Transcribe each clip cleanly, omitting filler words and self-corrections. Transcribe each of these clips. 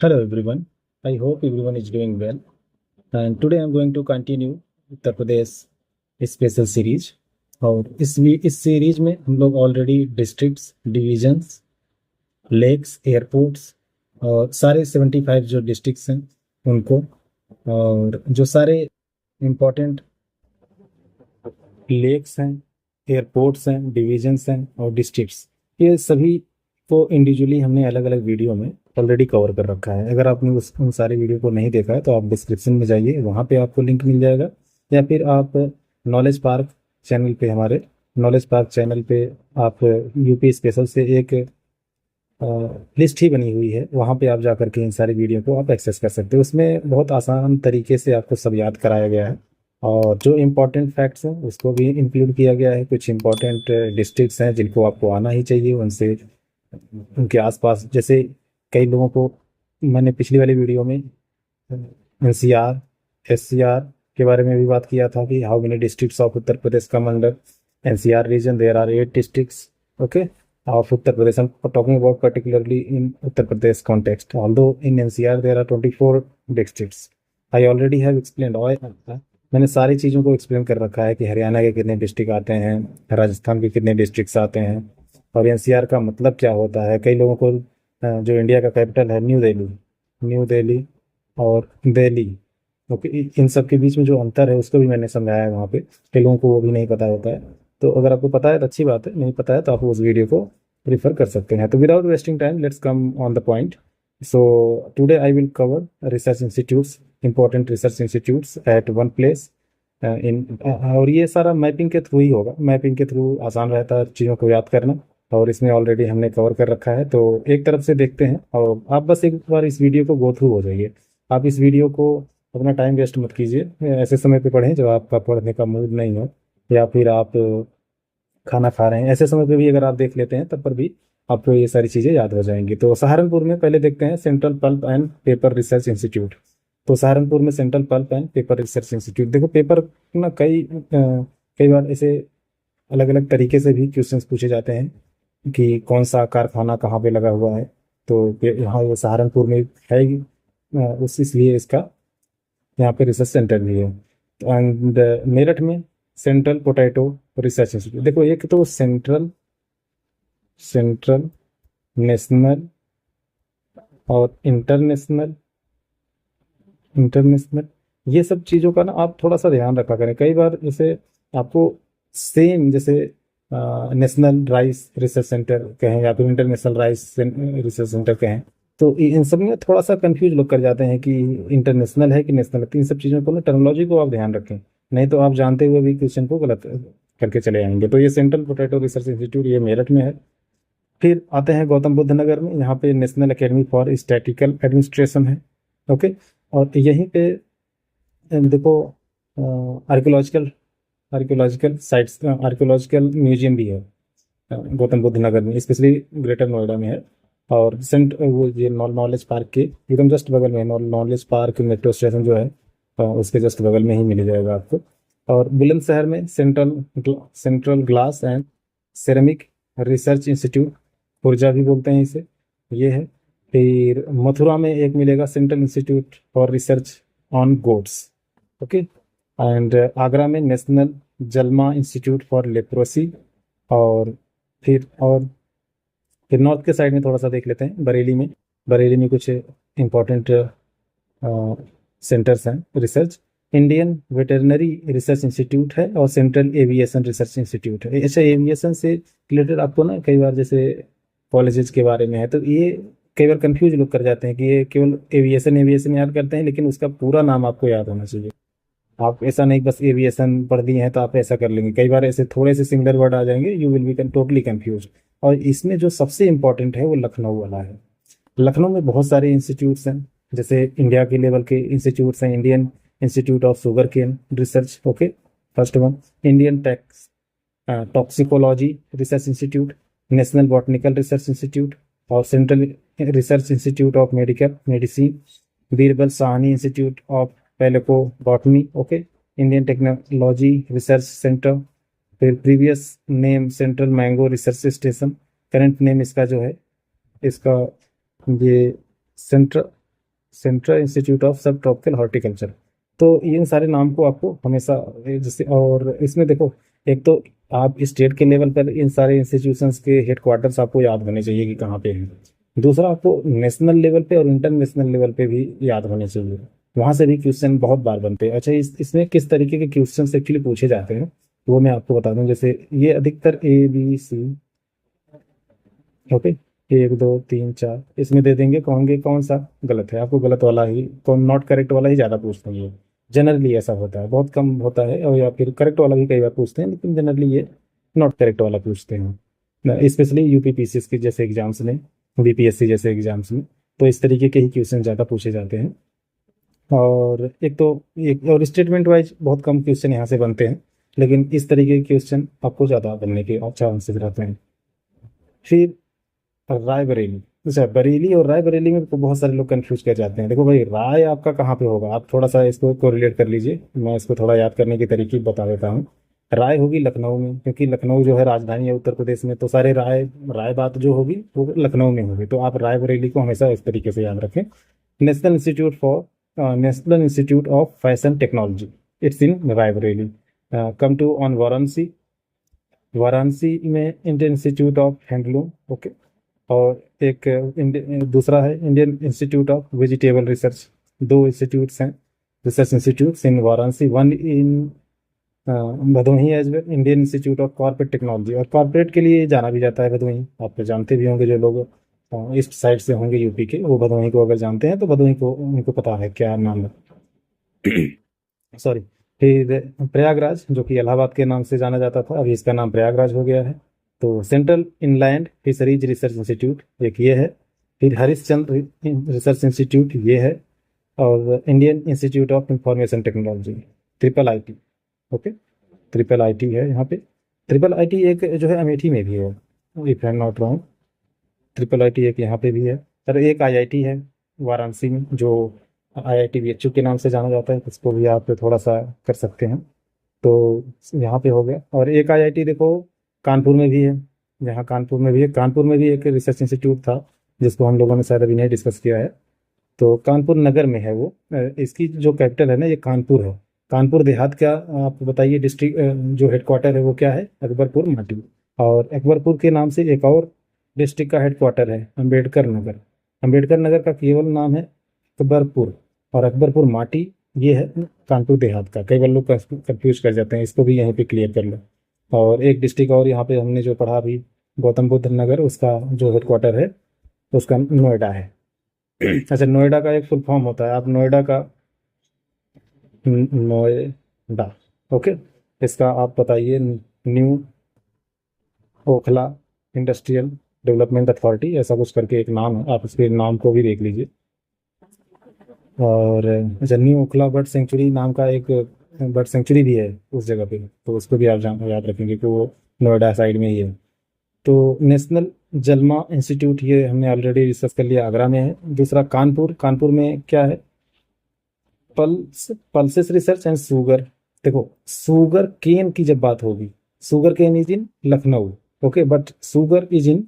Hello everyone. I hope everyone is doing well. And today I'm going to continue Uttar Pradesh special series. और इस series में हम लोग already districts, divisions, lakes, airports और सारे 75 जो डिस्ट्रिक्ट्स हैं उनको, और जो सारे इम्पोर्टेंट लेक्स हैं, एयरपोर्ट्स हैं, डिविजन्स हैं और डिस्ट्रिक्ट्स, ये सभी को इंडिविजुअली हमने अलग अलग वीडियो में ऑलरेडी कवर कर रखा है। अगर आपने उन सारे वीडियो को नहीं देखा है तो आप डिस्क्रिप्शन में जाइए, वहाँ पे आपको लिंक मिल जाएगा, या फिर आप नॉलेज पार्क चैनल पे, हमारे नॉलेज पार्क चैनल पे आप यूपी स्पेशल से एक लिस्ट ही बनी हुई है, वहाँ पे आप जा करके इन सारी वीडियो को आप एक्सेस कर सकते हो। उसमें बहुत आसान तरीके से आपको सब याद कराया गया है, और जो इम्पोर्टेंट फैक्ट्स हैं उसको भी इंक्लूड किया गया है। कुछ इम्पोर्टेंट डिस्ट्रिक्ट्स हैं जिनको आपको आना ही चाहिए, उनसे उनके आसपास, जैसे कई लोगों को मैंने पिछली वाली वीडियो में एनसीआर, एससीआर के बारे में भी बात किया था कि how many districts of Uttar Pradesh come under NCR region. There are 8 districts, okay, of Uttar Pradesh. I'm talking about particularly in Uttar Pradesh context. Although in NCR there are 24 districts. I already have explained all. मैंने सारी चीज़ों को explain कर रखा है कि हरियाणा के कितने डिस्ट्रिक्ट आते हैं, राजस्थान के कितने डिस्ट्रिक्ट्स आते हैं, और एनसीआर का मतलब क्या होता है। कई लोगों को जो इंडिया का कैपिटल है न्यू दिल्ली और दिल्ली, ओके, इन सब के बीच में जो अंतर है उसको भी मैंने समझाया है वहाँ पे। कई लोगों को वो भी नहीं पता होता है, तो अगर आपको पता है तो अच्छी बात है, नहीं पता है तो आप उस वीडियो को रेफर कर सकते हैं। तो without wasting time let's come on the point. So today I will cover research institutes, important research institutes at one place in, और ये सारा मैपिंग के थ्रू ही होगा। मैपिंग के थ्रू आसान रहता है चीज़ों को याद करना, और इसमें ऑलरेडी हमने कवर कर रखा है। तो एक तरफ से देखते हैं, और आप बस एक बार इस वीडियो को गो थ्रू हो जाइए। आप इस वीडियो को अपना टाइम वेस्ट मत कीजिए, ऐसे समय पे पढ़ें जब आपका पढ़ने का मूड नहीं हो, या फिर आप खाना खा रहे हैं, ऐसे समय पे भी अगर आप देख लेते हैं तब पर भी आपको ये सारी चीज़ें याद हो जाएंगी। तो सहारनपुर में पहले देखते हैं central pulp and paper research institute. तो सहारनपुर में central pulp and paper research institute, देखो पेपर ना कई बार ऐसे अलग अलग तरीके से भी क्वेश्चंस पूछे जाते हैं कि कौन सा कारखाना कहाँ पे लगा हुआ है। तो यहाँ ये सहारनपुर में है ही, उस इसलिए इसका यहाँ पे रिसर्च सेंटर भी है। एंड मेरठ में सेंट्रल पोटैटो रिसर्च इंस्टीट्यूट। देखो एक तो सेंट्रल, नेशनल और इंटरनेशनल, ये सब चीज़ों का ना आप थोड़ा सा ध्यान रखा करें। कई बार जैसे आपको सेम, जैसे नेशनल राइस रिसर्च सेंटर कहें या फिर इंटरनेशनल राइस रिसर्च सेंटर कहें, तो इन सब में थोड़ा सा कंफ्यूज लोग कर जाते हैं कि इंटरनेशनल है कि नेशनल है। तो इन सब चीज़ों को ना, टर्मिनोलॉजी को आप ध्यान रखें, नहीं तो आप जानते हुए भी क्वेश्चन को गलत करके चले आएंगे। तो ये सेंट्रल पोटैटो रिसर्च इंस्टीट्यूट ये मेरठ में है। फिर आते हैं गौतम बुद्ध नगर में, यहाँ पे national academy for statistical administration है, ओके। और यहीं पे देखो archaeological archaeological sites, archaeological museum भी है गौतम बुद्ध नगर में, स्पेशली ग्रेटर नोएडा में है। और वो ये नॉलेज पार्क के एकदम जस्ट बगल में नॉलेज पार्क मेट्रो स्टेशन जो है, उसके जस्ट बगल में ही मिल जाएगा आपको। और बुलंदशहर में central glass and ceramic research institute, पुर्जा भी बोलते हैं इसे, ये है। फिर मथुरा में एक मिलेगा central institute for research on goods, okay. And Agra में नेशनल जलमा इंस्टीट्यूट फॉर लेप्रोसी। और फिर नॉर्थ के साइड में थोड़ा सा देख लेते हैं, बरेली में कुछ इम्पोर्टेंट सेंटर्स हैं research. Indian veterinary research institute है और सेंट्रल एविएशन रिसर्च इंस्टीट्यूट है। ऐसे एविएशन से रिलेटेड आपको ना कई बार जैसे कॉलेजेस के बारे में है, तो ये कई बार कंफ्यूज लोग कर जाते हैं कि ये केवल एविएशन याद करते हैं, लेकिन उसका पूरा नाम आपको याद होना चाहिए। आप ऐसा नहीं बस एविएशन पढ़ दिए हैं तो आप ऐसा कर लेंगे, कई बार ऐसे थोड़े से सिमिलर वर्ड आ जाएंगे, you will be totally confuse. और इसमें जो सबसे इम्पोर्टेंट है वो लखनऊ वाला है। लखनऊ में बहुत सारे इंस्टीट्यूट्स हैं, जैसे इंडिया के लेवल के इंस्टीट्यूट्स हैं। Indian institute of sugar cane research, okay, first one. Indian toxicology research institute, national botanical research institute और central research institute of medicine, Birbal Sahni institute of palaeobotany, okay. Indian technology research centre, फिर previous name central mango research station, current name इसका जो है, इसका ये central central institute of sub tropical horticulture. तो इन सारे नाम को आपको हमेशा जैसे, और इसमें देखो, एक तो आप स्टेट के लेवल पर इन सारे इंस्टीट्यूशंस के हेडक्वार्टर्स आपको याद होने चाहिए कि कहाँ पे हैं। दूसरा, आपको नेशनल लेवल पे और इंटरनेशनल लेवल पे भी याद होने चाहिए, वहाँ से भी क्वेश्चन बहुत बार बनते हैं। अच्छा, इसमें किस तरीके के क्वेश्चन एक्चुअली पूछे जाते हैं वो मैं आपको बता दूं। जैसे ये अधिकतर ABC, ओके, 1 2 3 4 इसमें दे देंगे, कहोगे कौन सा गलत है, आपको गलत वाला ही, कौन नॉट करेक्ट वाला ही ज़्यादा पूछते हैं। ये जनरली ऐसा होता है, बहुत कम होता है, और या फिर करेक्ट वाला भी कई बार पूछते हैं, लेकिन जनरली ये नॉट करेक्ट वाला पूछते हैं, स्पेशली UPPCS के जैसे एग्जाम्स में, BPSC जैसे एग्जाम्स में। तो इस तरीके के ही क्वेश्चन ज़्यादा पूछे जाते हैं। और एक और स्टेटमेंट वाइज बहुत कम क्वेश्चन यहाँ से बनते हैं, लेकिन इस तरीके के क्वेश्चन आपको ज़्यादा बनने के चांसेस रहते हैं। फिर रायबरेली। अच्छा, बरेली और रायबरेली में तो बहुत सारे लोग कंफ्यूज कर जाते हैं। देखो भाई, राय आपका कहाँ पे होगा, आप थोड़ा सा इसको कोरिलेट कर लीजिए, मैं इसको थोड़ा याद करने की तरीके बता देता हूँ। राय होगी लखनऊ में, क्योंकि लखनऊ जो है राजधानी है उत्तर प्रदेश में, तो सारे राय राय बात जो होगी वो लखनऊ में होगी। तो आप रायबरेली को हमेशा इस तरीके से याद रखें। National institute of fashion technology, it's in Raebareli. Come to on Varanasi, Varanasi में Indian institute of handloom, okay. और एक दूसरा है Indian institute of vegetable research. दो इंस्टीट्यूट्स हैं, research institutes in Varanasi, one in Bhadohi as well, Indian institute of corporate technology. और corporate के लिए जाना भी जाता है भदोही, आप तो जानते भी होंगे, जो लोग ईस्ट साइड से होंगे यूपी के, वो भदोही को अगर जानते हैं तो भदोही को उनको पता है क्या नाम है। सॉरी। फिर प्रयागराज, जो कि इलाहाबाद के नाम से जाना जाता था, अभी इसका नाम प्रयागराज हो गया है। तो central inland fisheries research institute एक ये है। फिर हरिश्चंद्र रिसर्च इंस्टीट्यूट ये है। और Indian institute of information technology, IIIT, okay. IIIT है यहाँ पे। IIIT एक जो है अमेठी में भी है, if I am not wrong. IIIT एक यहाँ पे भी है। और एक IIT है वाराणसी में, जो IIT BHU के नाम से जाना जाता है, इसको भी आप थोड़ा सा कर सकते हैं। तो यहाँ पे हो गया। और एक IIT देखो कानपुर में भी है, यहाँ कानपुर में भी है। कानपुर में भी एक रिसर्च इंस्टीट्यूट था, जिसको हम लोगों ने शायद अभी नहीं डिस्कस किया है। तो कानपुर नगर में है वो। इसकी जो कैपिटल है ना, ये कानपुर है। कानपुर देहात का आप बताइए डिस्ट्रिक्ट, जो हेडक्वार्टर है वो क्या है, अकबरपुर माटी। और अकबरपुर के नाम से एक और डिस्ट्रिक्ट का हेडक्वार्टर है, अम्बेडकर नगर। अम्बेडकर नगर का केवल नाम है अकबरपुर, और अकबरपुर माटी ये है कानपुर देहात का। कई बार लोग कंफ्यूज कर जाते हैं, इसको भी यहीं पे क्लियर कर लो। और एक डिस्ट्रिक्ट और यहाँ पे हमने जो पढ़ा अभी, गौतम बुद्ध नगर, उसका जो हेडक्वार्टर है उसका नोएडा है। अच्छा, नोएडा का एक फुल फॉर्म होता है, आप नोएडा का नोएडा, ओके, इसका आप बताइए new Okhla industrial development authority, ऐसा कुछ करके एक नाम है, आप इसके नाम को भी देख लीजिए। और अच्छा, न्यू ओखला बर्ड सेंचुरी नाम का एक बर्ड सेंचुरी भी है उस जगह पे, तो उसको भी आप याद रखेंगे कि वो नोएडा साइड में ही है। तो नेशनल जलमा इंस्टीट्यूट, ये हमने ऑलरेडी डिस्कस कर लिया, आगरा में है। दूसरा कानपुर, कानपुर में क्या है, पल्सेस रिसर्च एंड शुगर। देखो, शुगर केन की जब बात होगी, sugar cane is in Lucknow, okay, but sugar is in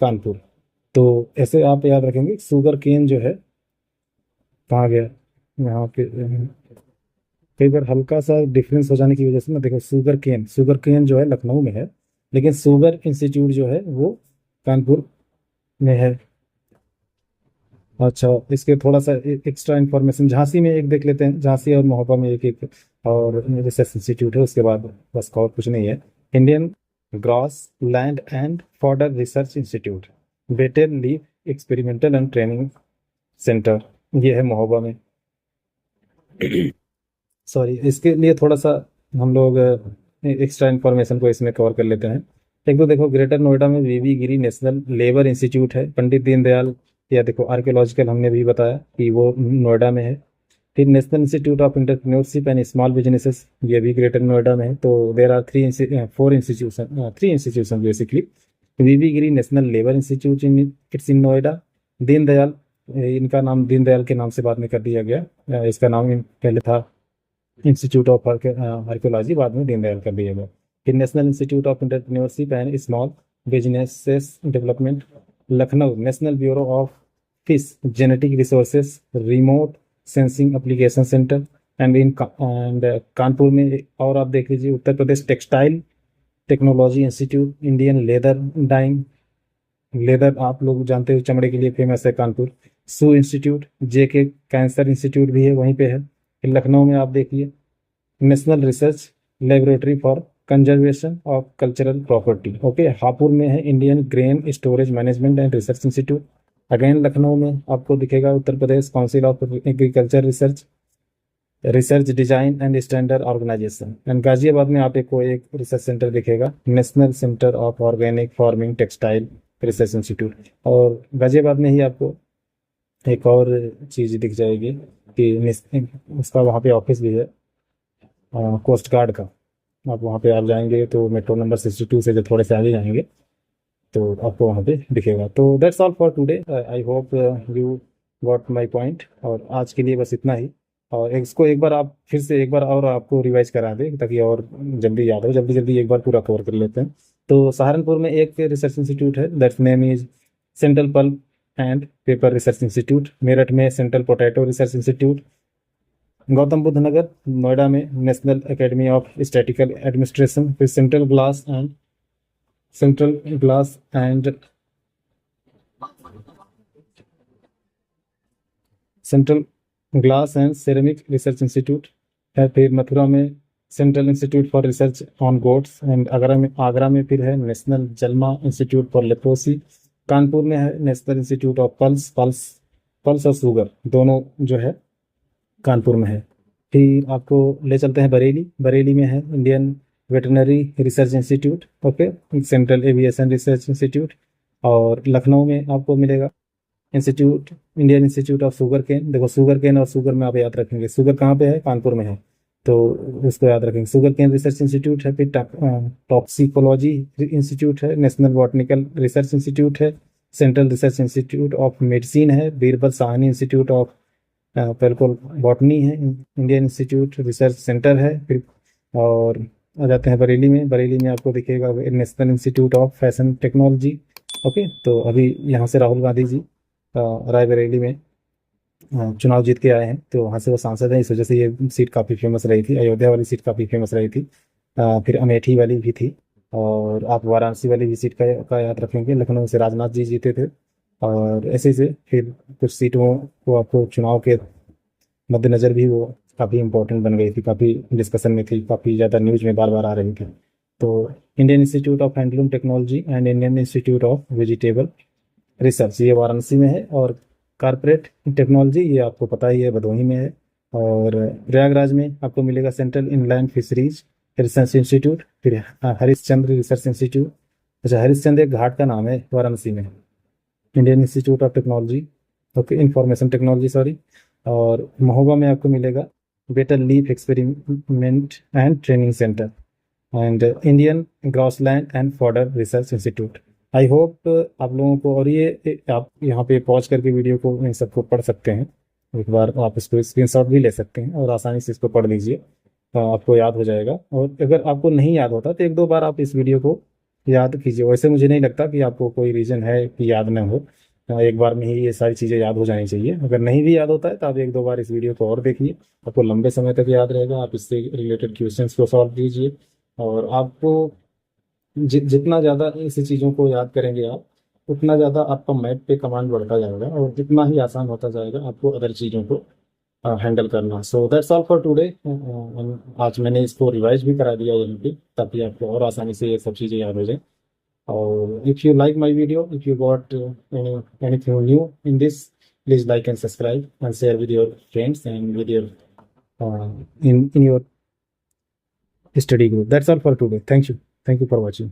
Kanpur. तो ऐसे आप याद रखेंगे, शुगर केन जो है कहाँ गया, यहाँ पे कई बार हल्का सा डिफरेंस हो जाने की वजह से ना, देखो शुगर केन जो है लखनऊ में है, लेकिन शुगर इंस्टीट्यूट जो है वो कानपुर में है। अच्छा, इसके थोड़ा सा एक्स्ट्रा इन्फॉर्मेशन झांसी में एक देख लेते हैं, झांसी और महोबा में एक एक और रिसर्च इंस्टीट्यूट है, उसके बाद बस और कुछ नहीं है। Indian gross land and fodder research institute, battle leaf experimental and training centre, ये है महोबा में। सॉरी, इसके लिए थोड़ा सा हम लोग एक्स्ट्रा इन्फॉर्मेशन को इसमें कवर कर लेते हैं। एक तो देखो, ग्रेटर नोएडा में VV Giri national labour institute है, पंडित दीनदयाल, या देखो आर्कियोलॉजिकल हमने भी बताया कि वो नोएडा में है। फिर national institute of entrepreneurship and small businesses, ये भी ग्रेटर नोएडा में है। तो there are 3 institution basically. VV Giri national labour institute in it's in Noida. Deendayal, इनका नाम दीनदयाल के नाम से बाद में कर दिया गया, इसका नाम पहले था इंस्टीट्यूट ऑफ आर्कियोलॉजी, बाद में दीनदयाल कर दिया गया। फिर national institute of entrepreneurship and small businesses development Lucknow, national bureau of fish genetic resources, remote sensing application center, and Kanpur में और आप देख लीजिए Uttar Pradesh textile technology institute, Indian leather dyeing, leather आप लोग जानते हो चमड़े के लिए फेमस है कानपुर, सू इंस्टीट्यूट, जेके कैंसर इंस्टीट्यूट भी है वहीं पे है। फिर लखनऊ में आप देखिए national research laboratory for conservation of cultural property, okay. Hapur में है Indian grain storage management and research institute. Again Lucknow में आपको दिखेगा Uttar Pradesh council of agriculture research design and standard organisation. And Ghaziabad में आपको एक रिसर्च सेंटर दिखेगा, national centre of organic farming textile research institute. और गाजियाबाद में ही आपको एक और चीज़ दिख जाएगी कि उसका वहाँ पे ऑफिस भी है कोस्ट गार्ड का। आप वहाँ पे आप जाएंगे तो मेट्रो नंबर 62 से जब थोड़े से आगे जाएंगे तो आपको वहाँ पे दिखेगा। तो that's all for today, I hope you got my point. और आज के लिए बस इतना ही। और इसको एक बार आप फिर से एक बार और आपको रिवाइज करा दें ताकि और जल्दी याद हो, जल्दी जल्दी एक बार पूरा कवर कर लेते हैं। तो सहारनपुर में एक रिसर्च इंस्टीट्यूट है, that's name is central pulp and paper research institute. Meerut में central potato research institute. Gautam Buddh Nagar Noida में national academy of statical administration. फिर central glass and ceramic research institute है। फिर मथुरा में central institute for research on goats. And Agra में फिर है national जलमा institute for leprosy. Kanpur में है नेशनल इंस्टीट्यूट ऑफ पल्स और शुगर, दोनों जो है कानपुर में है। फिर आपको ले चलते हैं बरेली में है Indian veterinary research institute, okay, central aviation research institute. और लखनऊ में आपको मिलेगा Indian institute of sugar cane. देखो शुगर केन और शुगर में आप याद रखेंगे, शुगर कहाँ पे है, कानपुर में है, तो उसको याद रखेंगे। शुगर केन रिसर्च इंस्टीट्यूट है। फिर टॉक्सिकोलॉजी इंस्टीट्यूट है, नेशनल बॉटनिकल रिसर्च इंस्टीट्यूट है, central research institute of medicine है, Birbal Sahni institute of palaeobotany है, इंडियन इंस्टीट्यूट रिसर्च सेंटर है। फिर और आ जाते हैं बरेली में आपको दिखेगा national institute of fashion technology, okay. तो अभी यहाँ से राहुल गांधी जी रायबरेली में चुनाव जीत के आए हैं, तो वहाँ से वो सांसद हैं, इस वजह से ये सीट काफ़ी फेमस रही थी। अयोध्या वाली सीट काफ़ी फेमस रही थी। फिर अमेठी वाली भी थी, और आप वाराणसी वाली भी सीट का याद रखेंगे, लखनऊ से राजनाथ जी जीते थे। और ऐसे से फिर कुछ सीटों को आपको चुनाव के मद्देनज़र भी वो काफ़ी इंपॉर्टेंट बन गई थी, काफ़ी डिस्कशन में थी, काफ़ी ज़्यादा न्यूज में बार बार आ रही थी। तो Indian institute of handloom technology and Indian institute of vegetable research, ये वाराणसी में है। और कारपोरेट टेक्नोलॉजी, ये आपको पता ही है, भदोही में है। और प्रयागराज में आपको मिलेगा central inland fisheries research institute. फिर हरिश्चंद्र रिसर्च इंस्टीट्यूट, अच्छा हरिश्चंद्र एक घाट का नाम है वाराणसी में। Indian institute of technology, okay, information technology sorry. और महोबा में आपको मिलेगा better leaf experiment and training centre and Indian grassland and fodder research institute. I hope आप लोगों को, और ये आप यहाँ पे पॉज करके वीडियो को इन सबको पढ़ सकते हैं, एक बार आप इसको स्क्रीनशॉट भी ले सकते हैं और आसानी से इसको पढ़ लीजिए, आपको याद हो जाएगा। और अगर आपको नहीं याद होता तो एक दो बार आप इस वीडियो को याद कीजिए। वैसे मुझे नहीं लगता कि आपको कोई रीज़न है कि याद ना हो, एक बार में ही ये सारी चीज़ें याद हो जानी चाहिए। अगर नहीं भी याद होता है तो आप एक दो बार इस वीडियो को और देखिए, आपको लंबे समय तक याद रहेगा। आप इससे रिलेटेड क्वेश्चंस को सॉल्व कीजिए, और आपको जितना ज़्यादा ऐसी चीज़ों को याद करेंगे आप, उतना ज़्यादा आपका मैथ पे कमांड बढ़ता जाएगा, और जितना ही आसान होता जाएगा आपको अदर चीज़ों को हैंडल करना। So that's all for today. आज मैंने इसको रिवाइज भी करा दिया यहाँ पे, ताकि आपको और आसानी से ये सब चीज़ें याद हो जाए। और if you like my video, if you got anything new in this, please like and subscribe and share with your friends and with your in your study group. That's all for today. Thank you for watching.